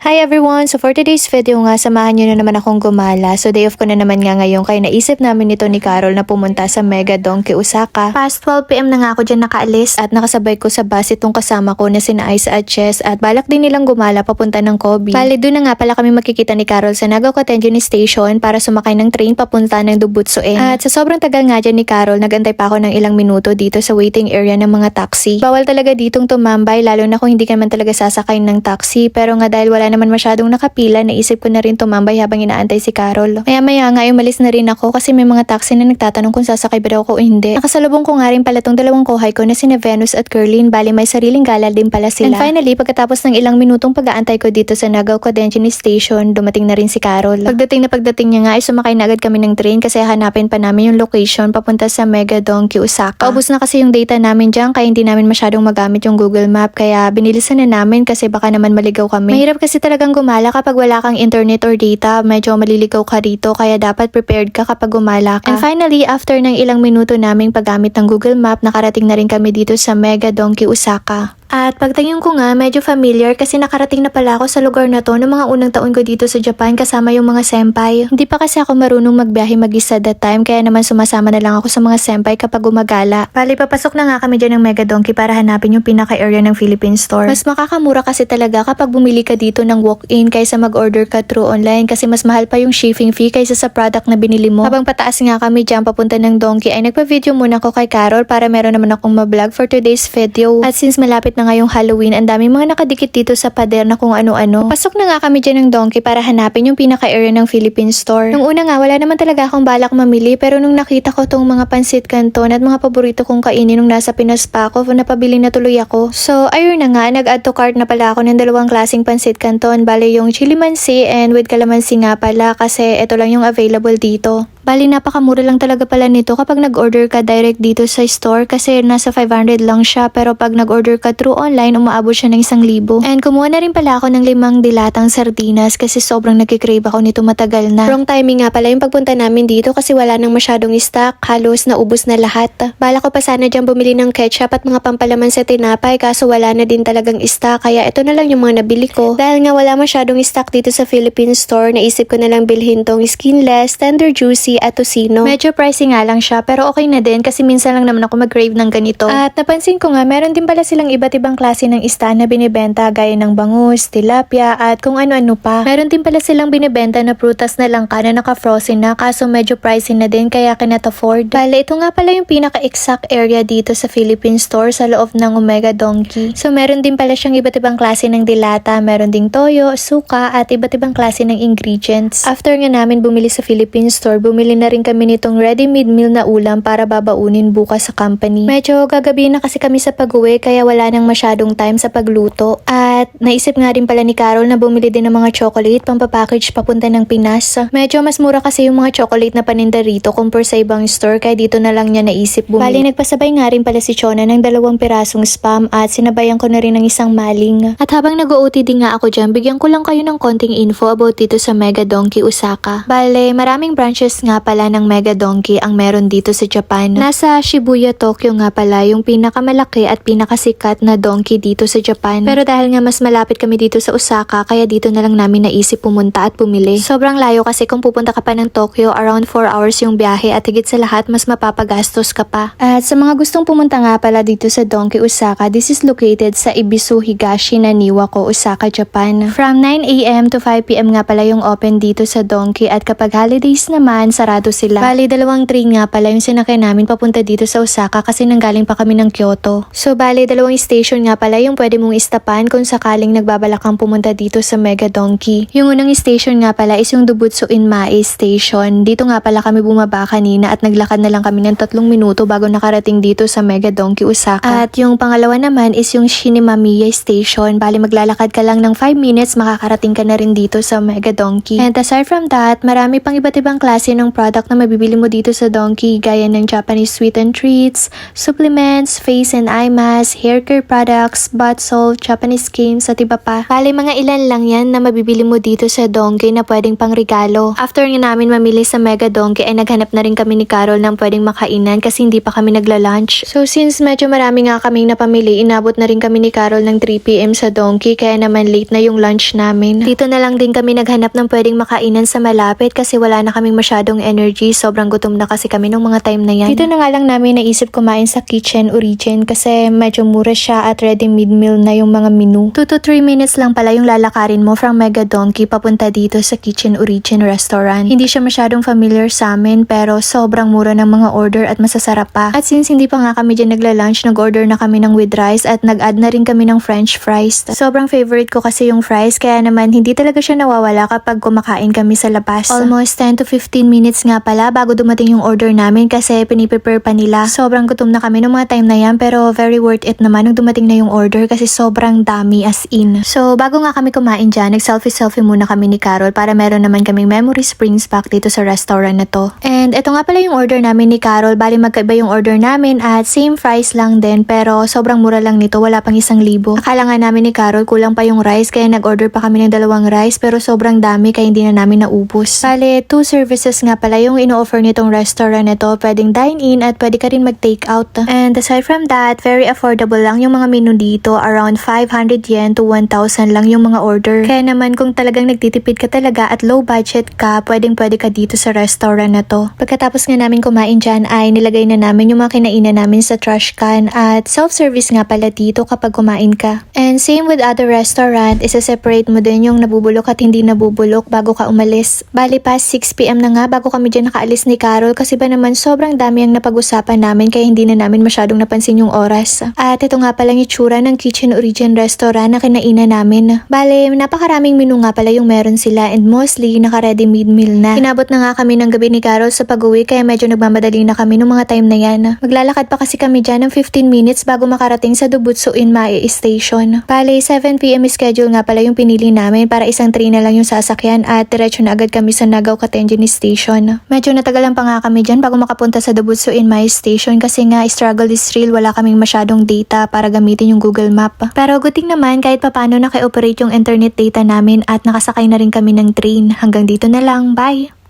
Hi everyone! So for today's video nga, samahan nyo na naman akong gumala. So day off ko na naman nga ngayon kaya naisip namin nito ni Carol na pumunta sa Mega Donkey Osaka. Past 12 PM na nga ako dyan nakaalis at nakasabay ko sa bus itong kasama ko na sina Ice at Chess at balak din nilang gumala papunta ng Kobe. Bali doon na nga pala kami makikita ni Carol sa Nagaoka Tenjin Station para sumakay ng train papunta ng Dubutsuin. At sa sobrang tagal nga dyan ni Carol, nagantay pa ako ng ilang minuto dito sa waiting area ng mga taxi. Bawal talaga ditong tumambay lalo na kung hindi ka man talaga sasakay ng taxi, pero nga dahil wala naman masyadong nakapila, naisip ko na rin tumambay habang inaantay si Carol. Maya nga umalis na rin ako kasi may mga taxi na nagtatanong kung sasakay ba daw ako o hindi. Nakasalubong ko nga rin pala tong dalawang kohay ko na sina Venus at Curlin, bali may sariling gala din pala sila. And finally, pagkatapos ng ilang minutong pag-aantay ko dito sa Nagaoka Tenjin Station, dumating na rin si Carol. Pagdating niya nga ay sumakay na agad kami ng train kasi hanapin pa namin yung location papunta sa Mega Donkey Osaka. Paubos na kasi yung data namin dyan kaya hindi namin masyadong magamit yung Google Map, kaya binilisan na namin kasi baka naman maligaw kami. Mahirap kasi talagang gumala kapag wala kang internet or data, medyo maliligaw ka rito kaya dapat prepared ka kapag gumala ka. And finally, after ng ilang minuto naming paggamit ng Google Map, nakarating na rin kami dito sa Mega Donkey Osaka. At pagtingin ko nga, medyo familiar kasi nakarating na pala ako sa lugar na to noong mga unang taon ko dito sa Japan kasama yung mga senpai. Hindi pa kasi ako marunong magbiyahe mag-isa that time, kaya naman sumasama na lang ako sa mga senpai kapag gumagala. Bali, papasok na nga kami dyan ng Mega Donkey para hanapin yung pinaka-area ng Philippine store. Mas makakamura kasi talaga kapag bumili ka dito ng walk-in kaysa mag-order ka through online kasi mas mahal pa yung shipping fee kaysa sa product na binili mo. Habang pataas nga kami dyan papunta ng Donkey ay nagpa-video muna ako kay Carol para meron naman akong ma-vlog for today's video. At since malapit na ngayong Halloween, ang daming mga nakadikit dito sa pader na kung ano-ano. Pasok na nga kami dyan ng Donkey para hanapin yung pinaka-area ng Philippine store. Nung una nga, wala naman talaga akong balak mamili, pero nung nakita ko tong mga pansit canton at mga paborito kong kainin nung nasa Pinas pa ako, napabili na tuloy ako. So, ayun na nga, nag-add to cart na pala ako ng dalawang klaseng pansit canton. Bale, yung chili mansi and with calamansi nga pala kasi ito lang yung available dito. Bali, napakamura lang talaga pala nito kapag nag-order ka direct dito sa store kasi nasa 500 lang siya, pero pag nag-order ka through online, umaabot siya ng 1,000. And kumuha na rin pala ako ng 5 dilatang sardinas kasi sobrang nagkikrave ako nito matagal na. Wrong timing nga pala yung pagpunta namin dito kasi wala nang masyadong stock, halos naubos na lahat. Bala ko pa sana dyan bumili ng ketchup at mga pampalaman sa tinapay kaso wala na din talagang stock, kaya ito na lang yung mga nabili ko. Dahil nga wala masyadong stock dito sa Philippine store, naisip ko na lang bilhin tong skinless, tender juicy at tocino. Medyo pricey nga lang siya pero okay na din kasi minsan lang naman ako mag-crave ng ganito. At napansin ko nga meron din pala silang iba't ibang klase ng isda na binibenta gaya ng bangus, tilapia at kung ano-ano pa. Meron din pala silang binibenta na prutas na langka na naka-frozen na kaso medyo pricey na din kaya cannot afford. Bale, ito nga pala yung pinaka-exact area dito sa Philippine store sa loob ng Omega Donkey. So meron din pala siyang iba't ibang klase ng dilata, meron ding toyo, suka at iba't ibang klase ng ingredients. After nga namin bumili sa Philippine store, bumili na rin kami nitong ready-made meal na ulam para babaunin bukas sa company. Medyo gagabi na kasi kami sa pag-uwi kaya wala nang masyadong time sa pagluto. At naisip nga rin pala ni Carol na bumili din ng mga chocolate pampapackage papunta ng Pinas. Medyo mas mura kasi yung mga chocolate na paninda rito compare sa ibang store kaya dito na lang niya naisip bumili. Bali, nagpasabay nga rin pala si Chona ng 2 pirasong spam at sinabayan ko na rin ng isang maling. At habang nag-OOTD nga ako dyan, bigyan ko lang kayo ng konting info about dito sa Mega Donkey Osaka. Bale, maraming branches nga pala ng Mega Donkey ang meron dito sa Japan. Nasa Shibuya, Tokyo nga pala yung pinakamalaki at pinakasikat na donkey dito sa Japan. Pero dahil nga mas malapit kami dito sa Osaka, kaya dito na lang namin naisip pumunta at bumili. Sobrang layo kasi kung pupunta ka pa ng Tokyo, around 4 hours yung biyahe at higit sa lahat mas mapapagastos ka pa. At sa mga gustong pumunta nga pala dito sa Donkey Osaka, this is located sa Ibisu Higashi Naniwako, Osaka, Japan. From 9 AM to 5 PM nga pala yung open dito sa Donkey at kapag holidays naman, sarado sila. Bali, 2 train nga pala yung sinakay namin papunta dito sa Osaka kasi nanggaling pa kami ng Kyoto. So, bali, 2 station nga pala yung pwede mong istapan kung sakaling nagbabalak kang pumunta dito sa Mega Donkey. Yung unang station nga pala is yung Dubutsuin Mae Station. Dito nga pala kami bumaba kanina at naglakad na lang kami ng 3 minuto bago nakarating dito sa Mega Donkey Osaka. At yung pangalawa naman is yung Shinimamiya Station. Bali, maglalakad ka lang ng 5 minutes, makakarating ka na rin dito sa Mega Donkey. And aside from that, marami pang iba't ibang klase ng product na mabibili mo dito sa Donkey gaya ng Japanese sweetened treats, supplements, face and eye mask, hair care products, bath salt, Japanese games at iba pa. Bali mga ilan lang yan na mabibili mo dito sa Donkey na pwedeng pang regalo. After nga namin mamili sa Mega Donkey ay naghanap na rin kami ni Carol ng pwedeng makainan kasi hindi pa kami nagla-lunch. So since medyo marami nga kaming napamili, inabot na rin kami ni Carol ng 3 PM sa Donkey kaya naman late na yung lunch namin. Dito na lang din kami naghanap ng pwedeng makainan sa malapit kasi wala na kaming masyadong energy. Sobrang gutom na kasi kami nung mga time na yan. Dito na nga lang namin naisip kumain sa Kitchen Origin kasi medyo mura siya at ready-made meal na yung mga menu. 2 to 3 minutes lang pala yung lalakarin mo from Mega Donkey papunta dito sa Kitchen Origin restaurant. Hindi siya masyadong familiar sa amin pero sobrang mura ng mga order at masasarap pa. At since hindi pa nga kami dyan nagla-lunch, nag-order na kami ng with rice at nag-add na rin kami ng french fries. Sobrang favorite ko kasi yung fries kaya naman hindi talaga siya nawawala kapag kumakain kami sa labas. Almost 10 to 15 minutes nga pala bago dumating yung order namin kasi piniprepare pa nila. Sobrang gutom na kami nung mga time na yan pero very worth it naman nung dumating na yung order kasi sobrang dami as in. So bago nga kami kumain dyan, nag-selfie muna kami ni Carol para meron naman kaming memory springs pack dito sa restaurant na to. And ito nga pala yung order namin ni Carol. Bali magkaiba yung order namin at same price lang din pero sobrang mura lang nito, wala pang 1,000. Akala nga namin ni Carol kulang pa yung rice kaya nag-order pa kami ng 2 rice pero sobrang dami kaya hindi na namin naubos. Bali 2 services nga pala yung ino-offer nitong restaurant na to. Pwedeng dine-in at pwede ka rin mag-take out. And aside from that, very affordable lang yung mga menu dito. Around 500 yen to 1,000 lang yung mga order. Kaya naman kung talagang nagtitipid ka talaga at low budget ka, pwede ka dito sa restaurant na to. Pagkatapos nga namin kumain dyan ay nilagay na namin yung mga kinainan namin sa trash can at self-service nga pala dito kapag kumain ka. And same with other restaurant, isa-separate mo din yung nabubulok at hindi nabubulok bago ka umalis. Bali past 6 PM na nga bago kami dyan nakaalis ni Carol kasi ba naman sobrang dami ang napag-usapan namin kaya hindi na namin masyadong napansin yung oras. At ito nga palang itsura ng Kitchen Origin restaurant na kinainan namin. Bali, napakaraming menu nga pala yung meron sila and mostly naka-ready-made meal na. Inabot na nga kami ng gabi ni Carol sa pag-uwi kaya medyo nagmamadali na kami nung mga time na yan. Maglalakad pa kasi kami dyan ng 15 minutes bago makarating sa Dobutsu Inmai Station. Bali, 7 PM schedule nga pala yung pinili namin para isang train na lang yung sasakyan at diretso na agad kami sa Nagao Katenjin Station. Medyo natagalan pa nga kami dyan bago makapunta sa Dobutsu Inmai Station kasi nga struggle is real, wala kaming masyadong data para gamitin yung Google Map. Pero good thing naman kahit papano naka-operate yung internet data namin at nakasakay na rin kami ng train. Hanggang dito na lang, bye!